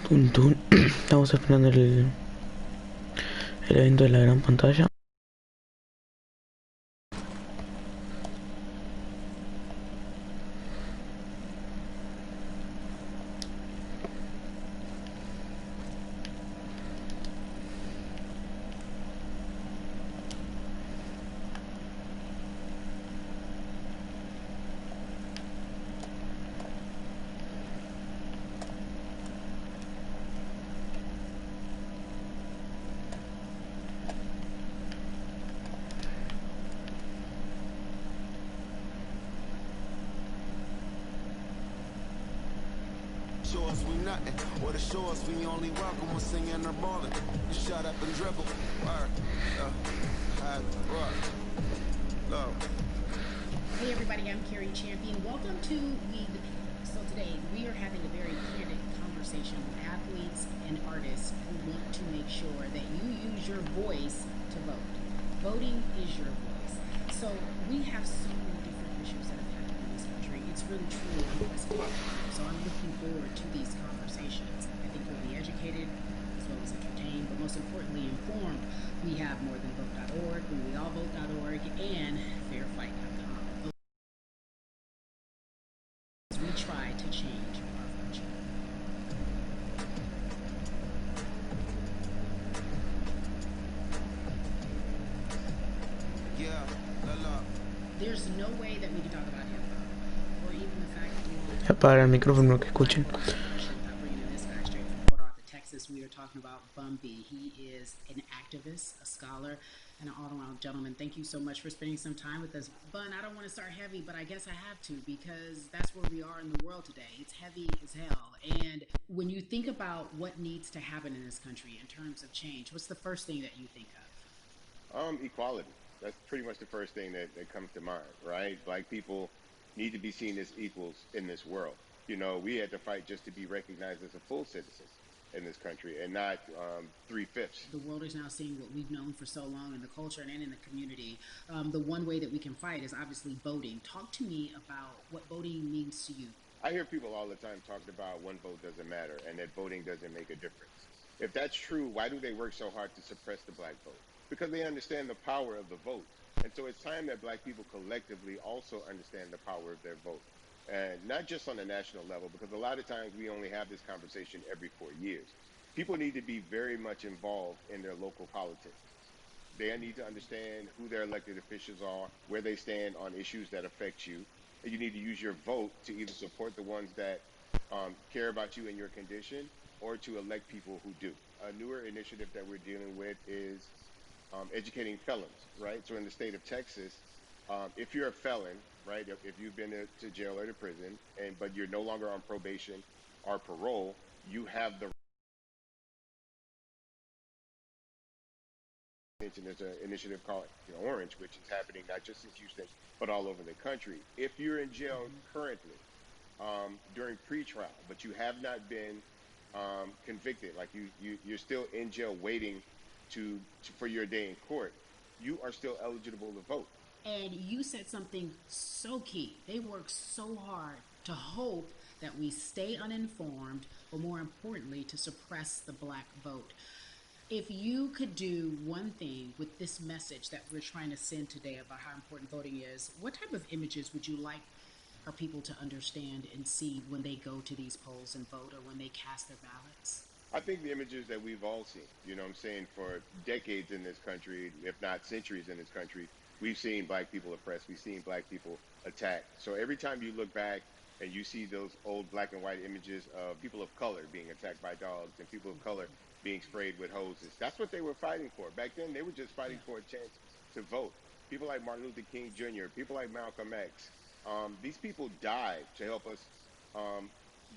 Tun, tun. Estamos esperando el evento de la gran pantalla. Show us we nothing, or to show us we only welcome when singing or balling. Shut up and dribble. Word. High rock. Low. Hey everybody, I'm Carrie Champion. Welcome to We the People. So today we are having a very candid conversation with athletes and artists who want to make sure that you use your voice to vote. Voting is your voice. So we have so many different issues that have happened in this country. It's really truly unprecedented. So I'm looking forward to these conversations. I think you'll be educated as well as entertained, but most importantly informed. We have morethanvote.org, weallvote.org, and fairfight.com. We try to change our country. Yeah, la. There's no way that we can talk about hip hop or even the fact that we won't talk Apaga el about micrófono que escuchen. without bringing in this guy straight from Port Arthur, Texas. We are talking about Bumby. He is an activist, a scholar, and an all-around gentleman. Thank you so much for spending some time with us. Bun, I don't want to start heavy, but I guess I have to because that's where we are in the world today. It's heavy as hell. And when you think about what needs to happen in this country in terms of change, what's the first thing that you think of? Equality. That's pretty much the first thing that comes to mind, right? Black people need to be seen as equals in this world. You know, we had to fight just to be recognized as a full citizen in this country and not three-fifths. The world is now seeing what we've known for so long in the culture and in the community. The one way that we can fight is obviously voting. Talk to me about what voting means to you. I hear people all the time talking about one vote doesn't matter and that voting doesn't make a difference. If that's true, why do they work so hard to suppress the black vote? Because they understand the power of the vote. And so it's time that black people collectively also understand the power of their vote. And not just on a national level, because a lot of times we only have this conversation every 4 years. People need to be very much involved in their local politics. They need to understand who their elected officials are, where they stand on issues that affect you. And you need to use your vote to either support the ones that care about you and your condition or to elect people who do. A newer initiative that we're dealing with is educating felons, right? So in the state of Texas, if you're a felon, right, if you've been to jail or to prison, but you're no longer on probation or parole, you have the there's an initiative called Orange, which is happening not just in Houston, but all over the country. If you're in jail currently during pretrial, but you have not been convicted, like you're still in jail waiting for your day in court, you are still eligible to vote. And you said something so key. They work so hard to hope that we stay uninformed, but more importantly, to suppress the black vote. If you could do one thing with this message that we're trying to send today about how important voting is, what type of images would you like our people to understand and see when they go to these polls and vote or when they cast their ballots? I think the images that we've all seen, you know what I'm saying, for decades in this country, if not centuries in this country, we've seen black people oppressed. We've seen black people attacked. So every time you look back and you see those old black and white images of people of color being attacked by dogs and people of color being sprayed with hoses, that's what they were fighting for. Back then, they were just fighting for a chance to vote. People like Martin Luther King Jr., people like Malcolm X, these people died to help us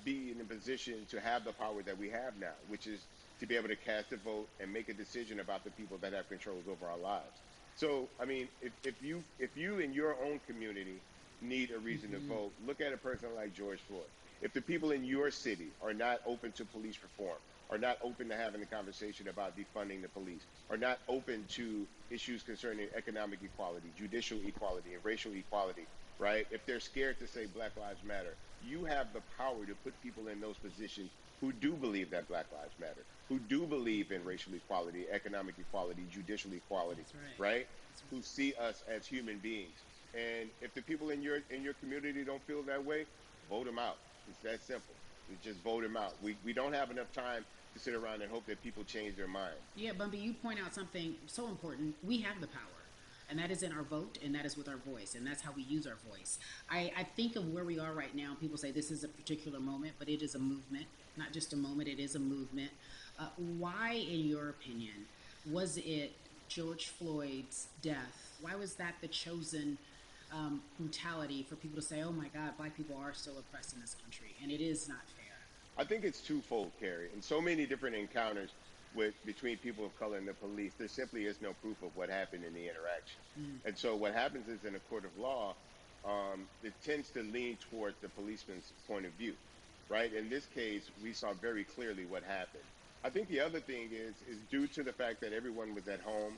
be in a position to have the power that we have now, which is to be able to cast a vote and make a decision about the people that have controls over our lives. So, I mean, if you in your own community need a reason to vote, look at a person like George Floyd. If the people in your city are not open to police reform, are not open to having a conversation about defunding the police, are not open to issues concerning economic equality, judicial equality, and racial equality, right? If they're scared to say Black Lives Matter, you have the power to put people in those positions who do believe that Black Lives Matter, who do believe in racial equality, economic equality, judicial equality, That's right. right? That's Who right. see us as human beings. And if the people in your community don't feel that way, vote them out. It's that simple. It's just vote them out. We don't have enough time to sit around and hope that people change their mind. Yeah, Bumpy, you point out something so important. We have the power, and that is in our vote, and that is with our voice, and that's how we use our voice. I think of where we are right now. People say this is a particular moment, but it is a movement, not just a moment, it is a movement. Why, in your opinion, was it George Floyd's death? Why was that the chosen brutality for people to say, oh my God, black people are still oppressed in this country, and it is not fair? I think it's twofold, Carrie. In so many different encounters with between people of color and the police, there simply is no proof of what happened in the interaction. Mm, And so what happens is in a court of law, it tends to lean towards the policeman's point of view, right? In this case, we saw very clearly what happened. I think the other thing is due to the fact that everyone was at home,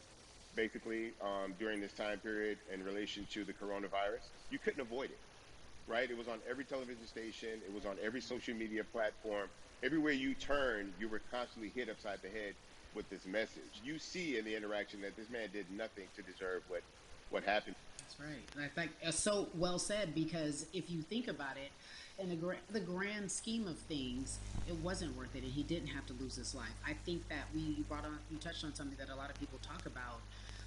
basically during this time period in relation to the coronavirus. You couldn't avoid it, right? It was on every television station, it was on every social media platform. Everywhere you turn, you were constantly hit upside the head with this message. You see in the interaction that this man did nothing to deserve what happened. that's right. And I think it's so well said because if you think about it, in the grand scheme of things, it wasn't worth it, and he didn't have to lose his life. I think that you touched on something that a lot of people talk about,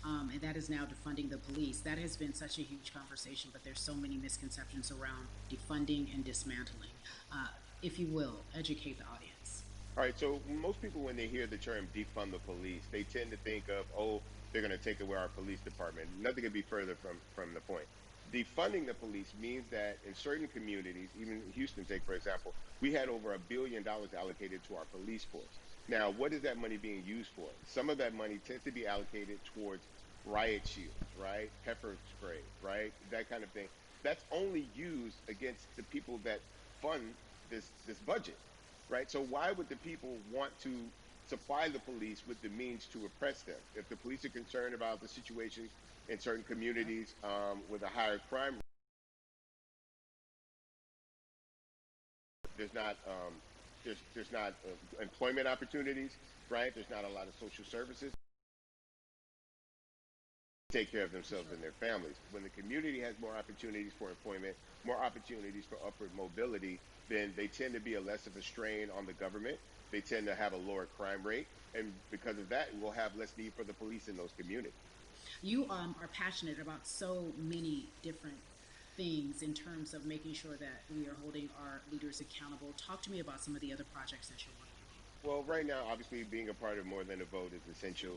and that is now defunding the police. That has been such a huge conversation, but there's so many misconceptions around defunding and dismantling. Uh, if you will, educate the audience. All right, so most people, when they hear the term defund the police, they tend to think of, oh, they're going to take away our police department. Nothing could be further from the point. Defunding the police means that in certain communities, even Houston, take for example, we had over $1 billion allocated to our police force. Now, what is that money being used for? Some of that money tends to be allocated towards riot shields, right? Pepper spray, right? That kind of thing. That's only used against the people that fund this budget, right? So why would the people want to supply the police with the means to oppress them? If the police are concerned about the situations in certain Yep. communities with a higher crime, there's not there's not employment opportunities, right? There's not a lot of social services to take care of For themselves sure. and their families. When the community has more opportunities for employment, more opportunities for upward mobility, then they tend to be a less of a strain on the government. They tend to have a lower crime rate, and because of that, we'll have less need for the police in those communities. You are passionate about so many different things in terms of making sure that we are holding our leaders accountable. Talk to me about some of the other projects that you're working Well, right now, obviously, being a part of More Than a Vote is essential.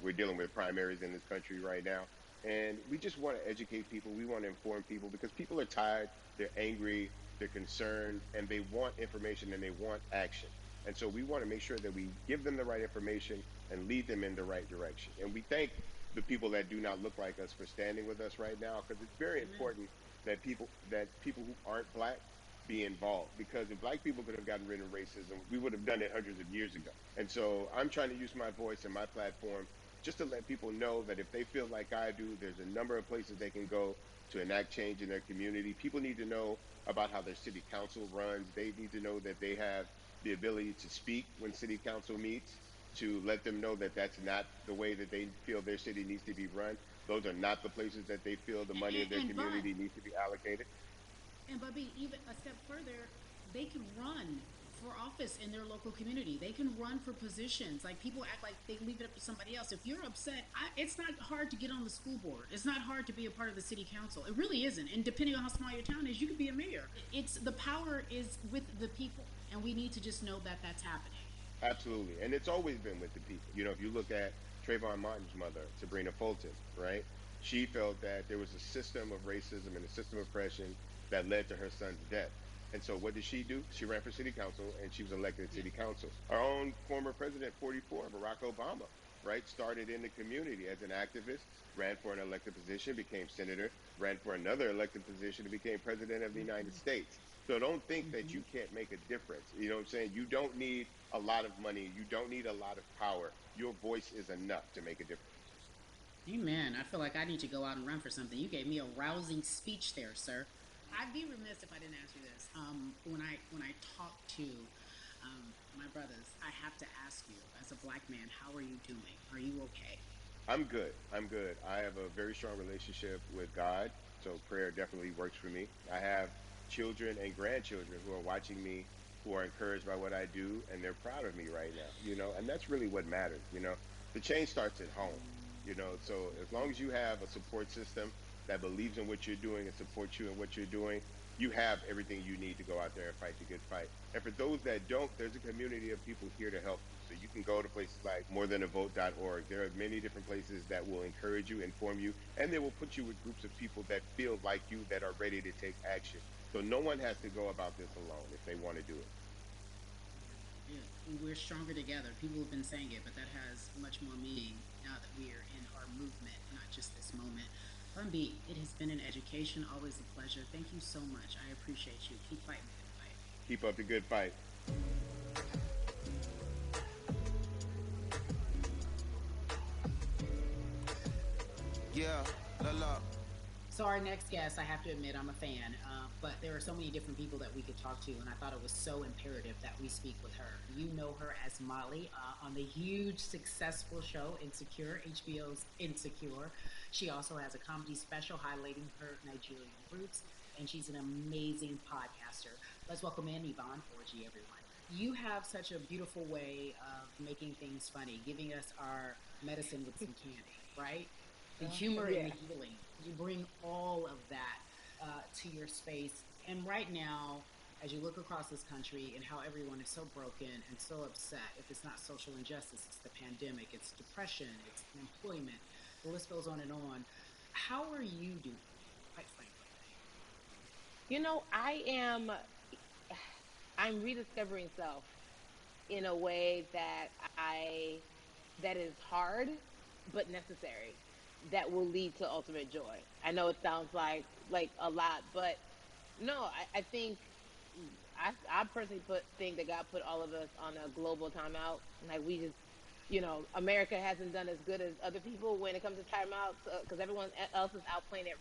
We're dealing with primaries in this country right now, and we just want to educate people. We want to inform people because people are tired, they're angry, they're concerned, and they want information and they want action. And so we want to make sure that we give them the right information and lead them in the right direction. And we thank the people that do not look like us for standing with us right now because it's very on. Amen. important that people who aren't black be involved, because if black people could have gotten rid of racism, we would have done it hundreds of years ago. And so I'm trying to use my voice and my platform just to let people know that if they feel like I do, there's a number of places they can go to enact change in their community. People need to know about how their city council runs. They need to know that they have the ability to speak when city council meets, to let them know that that's not the way that they feel their city needs to be run. Those are not the places that they feel the money of their And Bud, community needs to be allocated. and Bubby, even a step further, they can run for office in their local community. They can run for positions. Like people act like they leave it up to somebody else. If you're upset, it's not hard to get on the school board. It's not hard to be a part of the city council. It really isn't. And depending on how small your town is, you could be a mayor. It's the power is with the people, and we need to just know that that's happening. Absolutely. And it's always been with the people. You know, if you look at Trayvon Martin's mother, Sabrina Fulton, right? She felt that there was a system of racism and a system of oppression that led to her son's death. And so what did she do? She ran for city council and she was elected to Yeah. city council. Our own former president, 44, Barack Obama, right? Started in the community as an activist, ran for an elected position, became senator, ran for another elected position, and became president of the United States. So don't think that you can't make a difference. You know what I'm saying? You don't need a lot of money. You don't need a lot of power. Your voice is enough to make a difference. Amen. I feel like I need to go out and run for something. You gave me a rousing speech there, sir. I'd be remiss if I didn't ask you this. When I talk to My brothers, I have to ask you, as a black man, how are you doing? Are you okay? I'm good. I'm good. I have a very strong relationship with God, so prayer definitely works for me. I have children and grandchildren who are watching me, who are encouraged by what I do, and they're proud of me right now, and that's really what matters, The change starts at home, so as long as you have a support system that believes in what you're doing and supports you in what you're doing, you have everything you need to go out there and fight the good fight. And for those that don't, there's a community of people here to help you. So you can go to places like morethanavote.org. There are many different places that will encourage you, inform you, and they will put you with groups of people that feel like you, that are ready to take action. So no one has to go about this alone if they want to do it. Yeah, we're stronger together. People have been saying it, but that has much more meaning now that we are in our movement, not just this moment. Bumby, it has been an education, always a pleasure. Thank you so much. I appreciate you. Keep fighting the good fight. Keep up the good fight. Yeah, la la. So our next guest, I have to admit, I'm a fan, but there are so many different people that we could talk to, and I thought it was so imperative that we speak with her. You know her as Molly on the huge, successful show Insecure, HBO's Insecure. She also has a comedy special highlighting her Nigerian roots, and she's an amazing podcaster. Let's welcome in Yvonne Orji, everyone. You have such a beautiful way of making things funny, giving us our medicine with some candy, right? The humor and the Yeah. healing. You bring all of that to your space. And right now, as you look across this country and how everyone is so broken and so upset, if it's not social injustice, it's the pandemic, it's depression, it's unemployment, the list goes on and on. How are you doing, quite frankly? I am I'm rediscovering self in a way that is hard but necessary, that will lead to ultimate joy. I know it sounds like a lot, but no, I think I personally think that God put all of us on a global timeout. Like, we just, America hasn't done as good as other people when it comes to timeouts, because everyone else is outplaying it